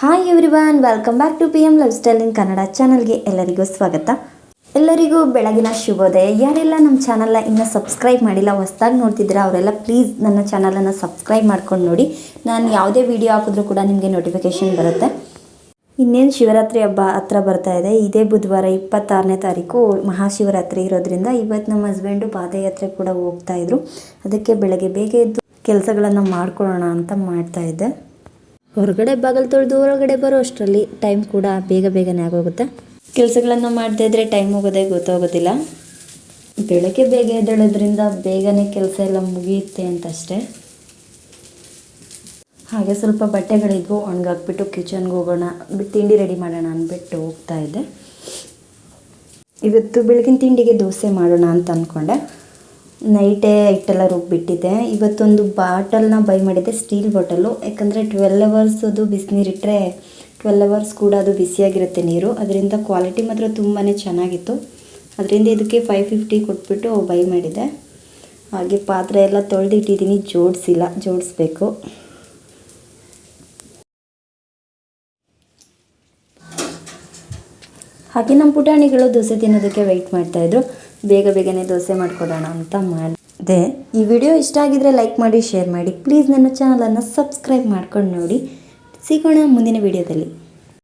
Hi everyone, welcome back to PM lifestyle in Kannada ಚಾನಲ್ಗೆ ಎಲ್ಲರಿಗೂ ಸ್ವಾಗತ. ಎಲ್ಲರಿಗೂ ಬೆಳಗಿನ ಶುಭೋದಯ. ಯಾರೆಲ್ಲ ನಮ್ಮ ಚಾನಲ್ನ ಇನ್ನೂ ಸಬ್ಸ್ಕ್ರೈಬ್ ಮಾಡಿಲ್ಲ, ಹೊಸದಾಗಿ ನೋಡ್ತಿದ್ದೀರಾ ಅವರೆಲ್ಲ ಪ್ಲೀಸ್ ನನ್ನ ಚಾನಲನ್ನು ಸಬ್ಸ್ಕ್ರೈಬ್ ಮಾಡ್ಕೊಂಡು ನೋಡಿ. ನಾನು ಯಾವುದೇ ವಿಡಿಯೋ ಹಾಕಿದ್ರೂ ಕೂಡ ನಿಮಗೆ ನೋಟಿಫಿಕೇಷನ್ ಬರುತ್ತೆ. ಇನ್ನೇನು ಶಿವರಾತ್ರಿ ಹಬ್ಬ ಹತ್ರ ಬರ್ತಾ ಇದೆ. ಇದೇ ಬುಧವಾರ 26ನೇ ತಾರೀಕು ಮಹಾಶಿವರಾತ್ರಿ ಇರೋದ್ರಿಂದ ಇವತ್ತು ನಮ್ಮ ಹಸ್ಬೆಂಡು ಪಾದಯಾತ್ರೆ ಕೂಡ ಹೋಗ್ತಾಯಿದ್ರು. ಅದಕ್ಕೆ ಬೆಳಗ್ಗೆ ಬೇಗ ಎದ್ದು ಕೆಲಸಗಳನ್ನು ಮಾಡ್ಕೊಳ್ಳೋಣ ಅಂತ ಮಾಡ್ತಾಯಿದ್ದೆ. ಹೊರಗಡೆ ಬಾಗಿಲು ತೊಳೆದು ಹೊರಗಡೆ ಬರೋ ಅಷ್ಟರಲ್ಲಿ ಟೈಮ್ ಕೂಡ ಬೇಗನೆ ಆಗೋಗುತ್ತೆ. ಕೆಲಸಗಳನ್ನು ಮಾಡ್ತಾ ಇದ್ದರೆ ಟೈಮ್ ಹೋಗೋದೇ ಗೊತ್ತಾಗೋದಿಲ್ಲ. ಬೆಳಗ್ಗೆ ಬೇಗ ಎದ್ದೇಳೋದ್ರಿಂದ ಬೇಗನೆ ಕೆಲಸ ಎಲ್ಲ ಮುಗಿಯುತ್ತೆ ಅಂತಷ್ಟೇ. ಹಾಗೆ ಸ್ವಲ್ಪ ಬಟ್ಟೆಗಳಿದ್ವು, ಒಣಗಾಕ್ಬಿಟ್ಟು ಕಿಚನ್ಗೆ ಹೋಗೋಣ, ತಿಂಡಿ ರೆಡಿ ಮಾಡೋಣ ಅಂದ್ಬಿಟ್ಟು ಹೋಗ್ತಾ ಇದ್ದೆ. ಇವತ್ತು ಬೆಳಗಿನ ತಿಂಡಿಗೆ ದೋಸೆ ಮಾಡೋಣ ಅಂತ ಅಂದ್ಕೊಂಡೆ. ನೈಟೇ ಹಿಟ್ಟೆಲ್ಲ ರುಬ್ಬಿಟ್ಟಿದ್ದೆ. ಇವತ್ತೊಂದು ಬಾಟಲ್ನ ಬೈ ಮಾಡಿದ್ದೆ, ಸ್ಟೀಲ್ ಬಾಟಲು. ಯಾಕಂದರೆ 12 ಅವರ್ಸ್ ಅದು ಬಿಸಿನೀರಿಟ್ಟರೆ 12 ಅವರ್ಸ್ ಕೂಡ ಅದು ಬಿಸಿಯಾಗಿರುತ್ತೆ ನೀರು. ಅದರಿಂದ ಕ್ವಾಲಿಟಿ ಮಾತ್ರ ತುಂಬಾ ಚೆನ್ನಾಗಿತ್ತು. ಅದರಿಂದ ಇದಕ್ಕೆ 550 ಕೊಟ್ಬಿಟ್ಟು ಬೈ ಮಾಡಿದ್ದೆ. ಹಾಗೆ ಪಾತ್ರೆ ಎಲ್ಲ ತೊಳೆದಿಟ್ಟಿದ್ದೀನಿ, ಜೋಡಿಸ್ಬೇಕು. ಹಾಗೆ ನಮ್ಮ ಪುಟಾಣಿಗಳು ದೋಸೆ ತಿನ್ನೋದಕ್ಕೆ ವೆಯ್ಟ್ ಮಾಡ್ತಾಯಿದ್ರು. ಬೇಗನೆ ದೋಸೆ ಮಾಡಿಕೊಡೋಣ ಅಂತ ಮಾಡಿದೆ. ಈ ವಿಡಿಯೋ ಇಷ್ಟ ಆಗಿದ್ರೆ ಲೈಕ್ ಮಾಡಿ, ಶೇರ್ ಮಾಡಿ. ಪ್ಲೀಸ್ ನನ್ನ ಚಾನಲನ್ನು ಸಬ್ಸ್ಕ್ರೈಬ್ ಮಾಡ್ಕೊಂಡು ನೋಡಿ. ಸಿಗೋಣ ಮುಂದಿನ ವಿಡಿಯೋದಲ್ಲಿ.